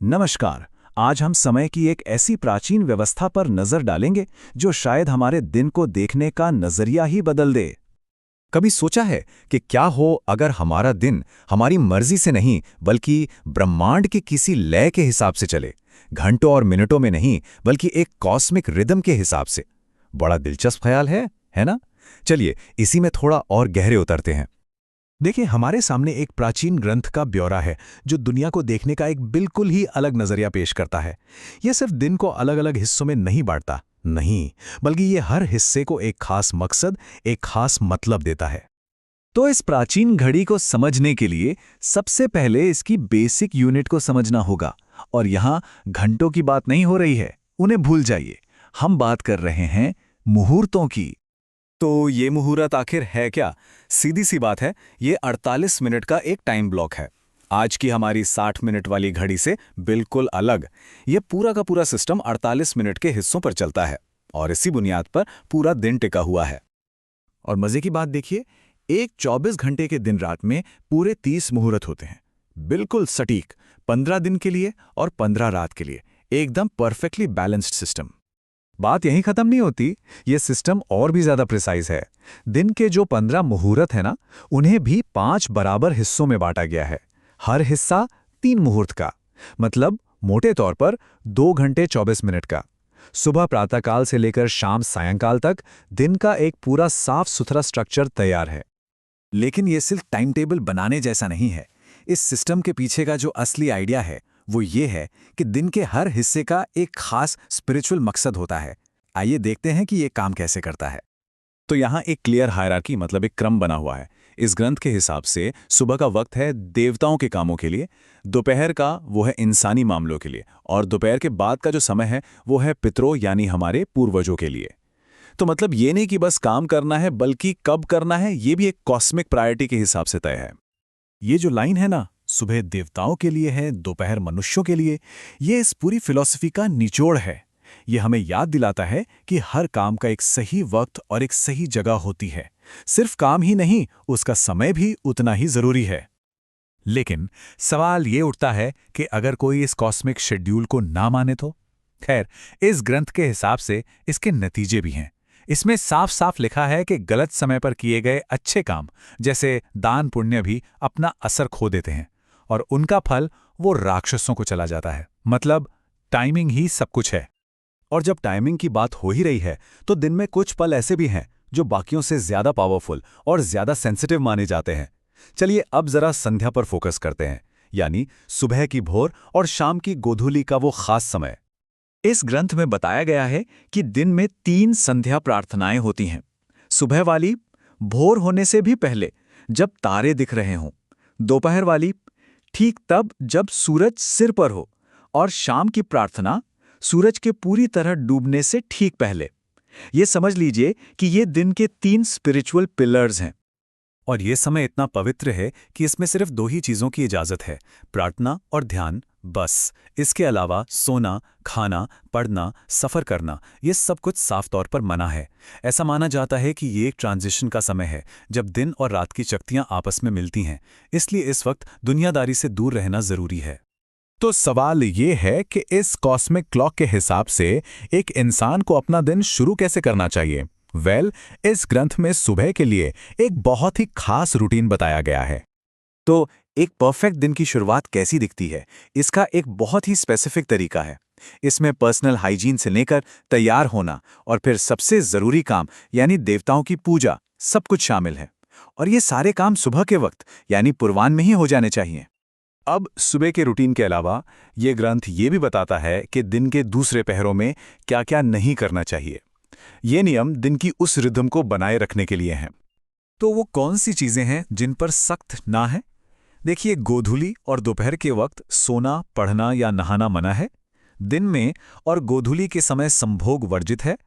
नमस्कार। आज हम समय की एक ऐसी प्राचीन व्यवस्था पर नजर डालेंगे जो शायद हमारे दिन को देखने का नजरिया ही बदल दे। कभी सोचा है कि क्या हो अगर हमारा दिन हमारी मर्जी से नहीं बल्कि ब्रह्मांड के किसी लय के हिसाब से चले, घंटों और मिनटों में नहीं बल्कि एक कॉस्मिक रिदम के हिसाब से। बड़ा दिलचस्प ख्याल है ना? चलिए इसी में थोड़ा और गहरे उतरते हैं। देखिए, हमारे सामने एक प्राचीन ग्रंथ का ब्यौरा है जो दुनिया को देखने का एक बिल्कुल ही अलग नजरिया पेश करता है। यह सिर्फ दिन को अलग अलग हिस्सों में नहीं बांटता, नहीं, बल्कि ये हर हिस्से को एक खास मकसद, एक खास मतलब देता है। तो इस प्राचीन घड़ी को समझने के लिए सबसे पहले इसकी बेसिक यूनिट को समझना होगा। और यहाँ घंटों की बात नहीं हो रही है, उन्हें भूल जाइए। हम बात कर रहे हैं मुहूर्तों की। तो ये मुहूर्त आखिर है क्या? सीधी सी बात है, ये 48 मिनट का एक टाइम ब्लॉक है। आज की हमारी 60 मिनट वाली घड़ी से बिल्कुल अलग। ये पूरा का पूरा सिस्टम 48 मिनट के हिस्सों पर चलता है और इसी बुनियाद पर पूरा दिन टिका हुआ है। और मजे की बात देखिए, एक 24 घंटे के दिन रात में पूरे 30 मुहूर्त होते हैं। बिल्कुल सटीक, 15 दिन के लिए और 15 रात के लिए, एकदम परफेक्टली बैलेंस्ड सिस्टम। बात यहीं खत्म नहीं होती, ये सिस्टम और भी ज्यादा प्रिसाइज है। दिन के जो 15 मुहूर्त है ना, उन्हें भी 5 बराबर हिस्सों में बांटा गया है। हर हिस्सा 3 मुहूर्त का, मतलब मोटे तौर पर 2 घंटे 24 मिनट का। सुबह प्रातःकाल से लेकर शाम सायंकाल तक दिन का एक पूरा साफ सुथरा स्ट्रक्चर तैयार है। लेकिन ये सिर्फ टाइम टेबल बनाने जैसा नहीं है। इस सिस्टम के पीछे का जो असली आइडिया है वो ये है कि दिन के हर हिस्से का एक खास स्पिरिचुअल मकसद होता है। आइए देखते हैं कि ये काम कैसे करता है। तो यहाँ एक क्लियर हायरार्की, मतलब एक क्रम बना हुआ है। इस ग्रंथ के हिसाब से सुबह का वक्त है देवताओं के कामों के लिए, दोपहर का वो है इंसानी मामलों के लिए, और दोपहर के बाद का जो समय है वो है पितरों यानी हमारे पूर्वजों के लिए। तो मतलब ये नहीं कि बस काम करना है, बल्कि कब करना है ये भी एक कॉस्मिक प्रायोरिटी के हिसाब से तय है। ये जो लाइन है ना, सुबह देवताओं के लिए है, दोपहर मनुष्यों के लिए, ये इस पूरी फिलॉसफी का निचोड़ है। ये हमें याद दिलाता है कि हर काम का एक सही वक्त और एक सही जगह होती है। सिर्फ काम ही नहीं, उसका समय भी उतना ही जरूरी है। लेकिन सवाल ये उठता है कि अगर कोई इस कॉस्मिक शेड्यूल को ना माने तो? खैर, इस ग्रंथ के हिसाब से इसके नतीजे भी हैं। इसमें साफ साफ लिखा है कि गलत समय पर किए गए अच्छे काम, जैसे दान पुण्य, भी अपना असर खो देते हैं और उनका फल वो राक्षसों को चला जाता है। मतलब टाइमिंग ही सब कुछ है। और जब टाइमिंग की बात हो ही रही है, तो दिन में कुछ पल ऐसे भी हैं जो बाकियों से ज्यादा पावरफुल और ज्यादा सेंसिटिव माने जाते हैं। चलिए अब जरा संध्या पर फोकस करते हैं, यानी सुबह की भोर और शाम की गोधूली का वो खास समय। इस ग्रंथ में बताया गया है कि दिन में 3 संध्या प्रार्थनाएं होती हैं। सुबह वाली, भोर होने से भी पहले जब तारे दिख रहे हों। दोपहर वाली, ठीक तब जब सूरज सिर पर हो। और शाम की प्रार्थना, सूरज के पूरी तरह डूबने से ठीक पहले। ये समझ लीजिए कि ये दिन के 3 स्पिरिचुअल पिलर्स हैं। और ये समय इतना पवित्र है कि इसमें सिर्फ 2 ही चीज़ों की इजाज़त है, प्रार्थना और ध्यान, बस। इसके अलावा सोना, खाना, पढ़ना, सफ़र करना, ये सब कुछ साफ तौर पर मना है। ऐसा माना जाता है कि ये एक ट्रांजिशन का समय है, जब दिन और रात की शक्तियाँ आपस में मिलती हैं। इसलिए इस वक्त दुनियादारी से दूर रहना ज़रूरी है। तो सवाल ये है कि इस कॉस्मिक क्लॉक के हिसाब से एक इंसान को अपना दिन शुरू कैसे करना चाहिए? इस ग्रंथ में सुबह के लिए एक बहुत ही खास रूटीन बताया गया है। तो एक परफेक्ट दिन की शुरुआत कैसी दिखती है, इसका एक बहुत ही स्पेसिफिक तरीका है। इसमें पर्सनल हाइजीन से लेकर तैयार होना और फिर सबसे ज़रूरी काम यानी देवताओं की पूजा, सब कुछ शामिल है। और ये सारे काम सुबह के वक्त यानी पूर्वाह्न में ही हो जाने चाहिए। अब सुबह के रूटीन के अलावा ये ग्रंथ ये भी बताता है कि दिन के दूसरे पहरों में क्या क्या नहीं करना चाहिए। ये नियम दिन की उस रिदम को बनाए रखने के लिए हैं। तो वो कौन सी चीज़ें हैं जिन पर सख्त ना है? देखिए, गोधूली और दोपहर के वक्त सोना, पढ़ना या नहाना मना है। दिन में और गोधूली के समय संभोग वर्जित है।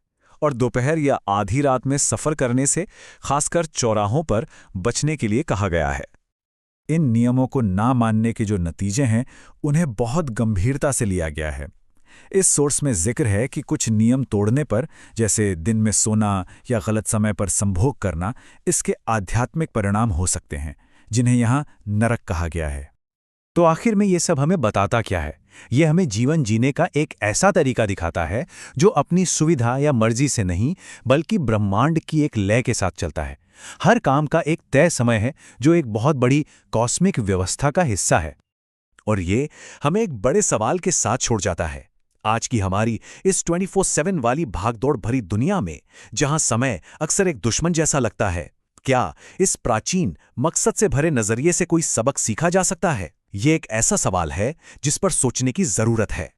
और दोपहर या आधी रात में सफ़र करने से, खासकर चौराहों पर, बचने के लिए कहा गया है। इन नियमों को ना मानने के जो नतीजे हैं, उन्हें बहुत गंभीरता से लिया गया है। इस सोर्स में जिक्र है कि कुछ नियम तोड़ने पर, जैसे दिन में सोना या गलत समय पर संभोग करना, इसके आध्यात्मिक परिणाम हो सकते हैं, जिन्हें यहाँ नरक कहा गया है। तो आखिर में ये सब हमें बताता क्या है? ये हमें जीवन जीने का एक ऐसा तरीका दिखाता है जो अपनी सुविधा या मर्जी से नहीं, बल्कि ब्रह्मांड की एक लय के साथ चलता है। हर काम का एक तय समय है जो एक बहुत बड़ी कॉस्मिक व्यवस्था का हिस्सा है। और ये हमें एक बड़े सवाल के साथ छोड़ जाता है। आज की हमारी इस 24/7 वाली भागदौड़ भरी दुनिया में, जहां समय अक्सर एक दुश्मन जैसा लगता है, क्या इस प्राचीन मकसद से भरे नजरिए से कोई सबक सीखा जा सकता है? ये एक ऐसा सवाल है जिस पर सोचने की जरूरत है।